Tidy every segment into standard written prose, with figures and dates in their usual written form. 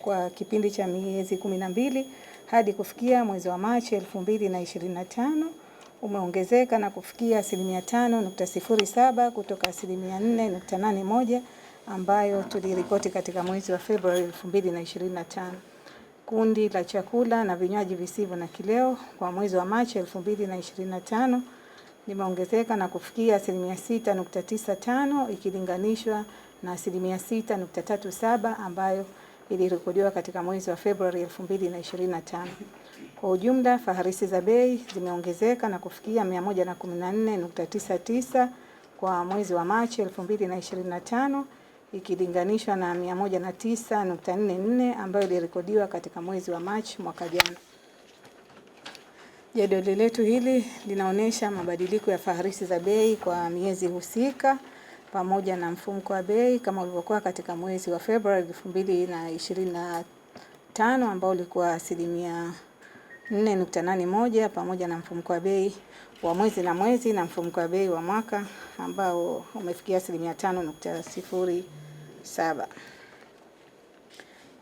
kwa kipindi cha miezi 12 hadi kufikia mwezi wa Machi 2025 umeongezeka na kufikia 5.07 kutoka 4.81 ambayo tuliripoti katika mwezi wa Februari 2025. Kundi la chakula na vinywaji visivyo na kileo kwa mwezi wa Machi 2025 limeongezeka na kufikia 6.95 ikilinganishwa na 6.37 ambayo ilirekodiwa katika mwezi wa Februari 2025. Kwa ujumla, faharisi za bei zimeongezeka na kufikia 114.99 kwa mwezi wa Machi 2025 ikilinganishwa na 109.44 ambayo ilirekodiwa katika mwezi wa Machi mwaka jana. Jedwali letu hili linaonesha mabadiliko ya faharisi za bei kwa miezi husika pamoja na mfumuko wa bei kama ulivyokuwa katika mwezi wa Februari 2025 ambao ulikuwa 4.81 pamoja na mfumuko wa bei wa mwezi na mwezi na mfumuko wa bei wa mwaka ambao umefikia 5.07.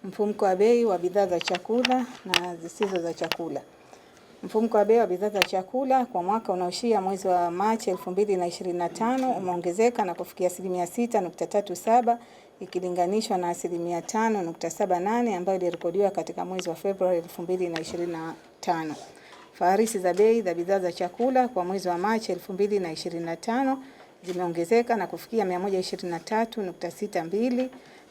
Mfumuko wa bei wa bidhaa za chakula na zisizo za chakula. Mfumuko wa bei wa bidhaa za chakula kwa mwaka unaoishia mwezi wa Machi 2025 umeongezeka na kufikia 6.37 ikilinganishwa na 5.78 ambayo ilirekodiwa katika mwezi wa Februari 2025. Faharisi za bei za bidhaa za chakula kwa mwezi wa Machi 2025 zimeongezeka na kufikia 123.62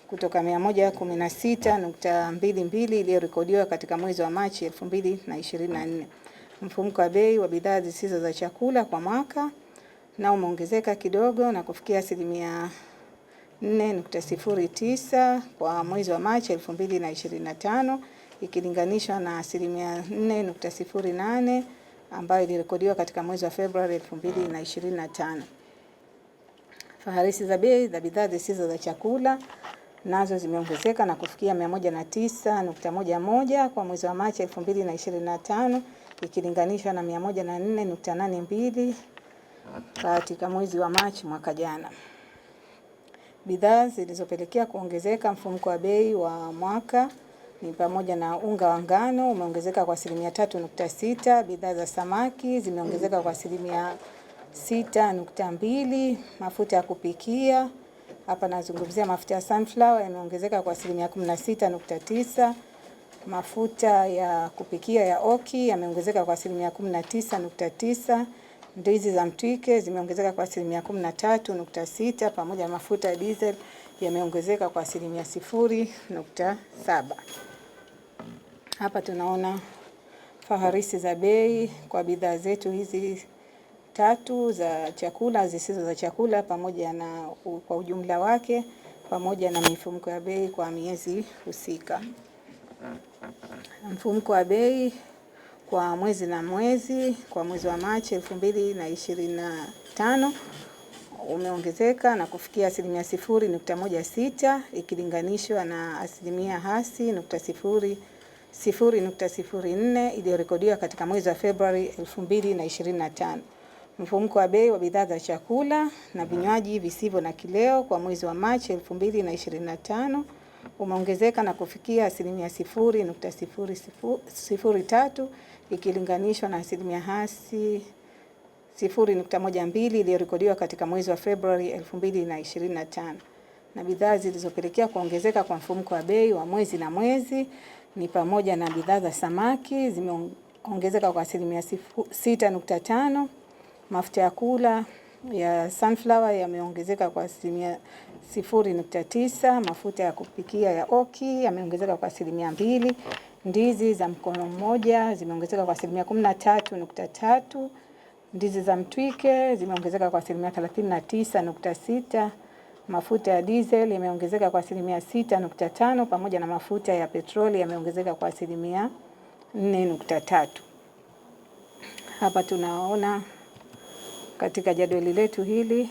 kutoka 116.22 iliyorekodiwa katika mwezi wa Machi 2024. Mfumuko wa bei wa bidhaa zisizo za chakula kwa mwaka na umeongezeka kidogo na kufikia 4.09 kwa mwezi wa Machi 2025 ikilinganishwa na 4.08 ambayo ilirekodiwa katika mwezi wa Februari 2025. Faharisi za bei za bidhaa zisizo za chakula nazo zimeongezeka na kufikia 109.11 kwa mwezi wa Machi 2025 ikilinganishwa na 104.82 katika mwezi wa Machi mwaka jana. Bidhaa zilizopelekea kuongezeka mfumuko wa bei wa mwaka ni pamoja na unga wa ngano umeongezeka kwa 3.6, bidhaa za samaki zimeongezeka kwa 6.2, mafuta ya kupikia hapa nazungumzia mafuta ya sunflower yameongezeka kwa 16.9, mafuta ya kupikia ya oki yameongezeka kwa 19.9, ndizi za mtwike zimeongezeka kwa 13.6 pamoja na mafuta ya diesel yameongezeka kwa 0.7. Hapa tunaona faharisi za bei kwa bidhaa zetu hizi tatu za chakula, zisizo za chakula pamoja na kwa ujumla wake pamoja na mifumuko ya bei kwa miezi husika. Mfumuko wa bei kwa mwezi na mwezi kwa mwezi wa Machi 2025 umeongezeka na kufikia 0.16 ikilinganishwa na 0.04 iliyorekodiwa katika mwezi wa Februari 2025. Mfumuko wa bei wa bidhaa za chakula na vinywaji visivyo na kileo kwa mwezi wa Machi 2025 umeongezeka na kufikia 0.03 ikilinganishwa na 0.12 iliyorekodiwa katika mwezi wa Februari 2025. Na bidhaa zilizopelekea kuongezeka kwa mfumuko wa bei wa mwezi na mwezi ni pamoja na bidhaa za samaki zimeongezeka kwa 6.5, mafuta ya kula ya sunflower yameongezeka kwa 0.9, mafuta ya kupikia ya oki yameongezeka kwa 2, ndizi za mkono mmoja zimeongezeka kwa 13.3, ndizi za mtwike zimeongezeka kwa 39.6, mafuta ya diesel yameongezeka kwa 6.5 pamoja na mafuta ya petroli yameongezeka kwa 4.3. Hapa tunaona katika jadwali letu hili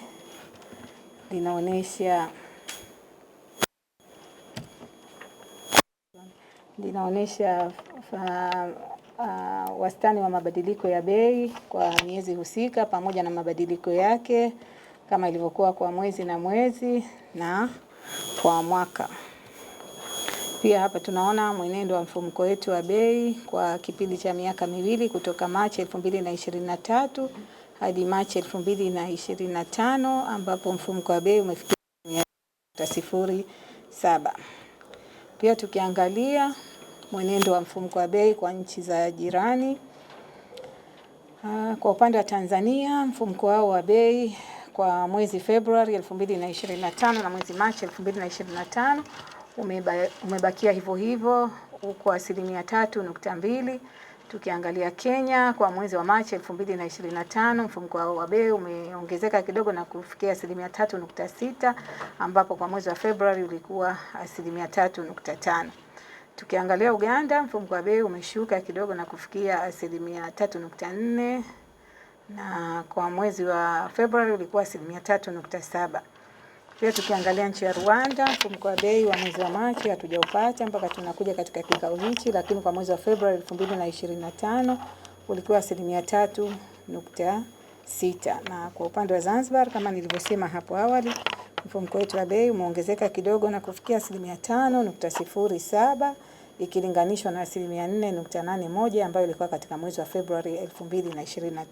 linaonesha wastani wa mabadiliko ya bei kwa miezi husika pamoja na mabadiliko yake kama ilivyokuwa kwa mwezi na mwezi na kwa mwaka. Pia hapa tunaona mwenendo wa mfumuko wetu wa bei kwa kipindi cha miaka miwili kutoka Machi 2023 hadi Machi 2025 ambapo mfumuko wa bei umefikia 0.07. Pia tukiangalia mwenendo wa mfumuko wa bei kwa nchi za jirani, kwa upande wa Tanzania mfumuko wao wa bei kwa mwezi Februari 2025 na mwezi Machi 2025 umebakia hivyo hivyo kwa 3.2. Tukiangalia Kenya kwa mwezi wa Machi 2025 mfumuko wao wa bei umeongezeka kidogo na kufikia 3.6 ambapo kwa mwezi wa Februari ulikuwa 3.5. Tukiangalia Uganda mfumuko wa bei umeshuka kidogo na kufikia 3.4 na kwa mwezi wa Februari ulikuwa 3.7. Pia tukiangalia nchi ya Rwanda mfumuko wa bei wa mwezi wa Machi hatujaupata mpaka tunakuja katika kikao hichi, lakini kwa mwezi wa Februari 2025 ulikuwa 3.6. Na kwa upande wa Zanzibar kama nilivyosema hapo awali mfumuko wetu wa bei umeongezeka kidogo na kufikia 5.07 ikilinganishwa na 4.81 ambayo ilikuwa katika mwezi wa Februari 2025.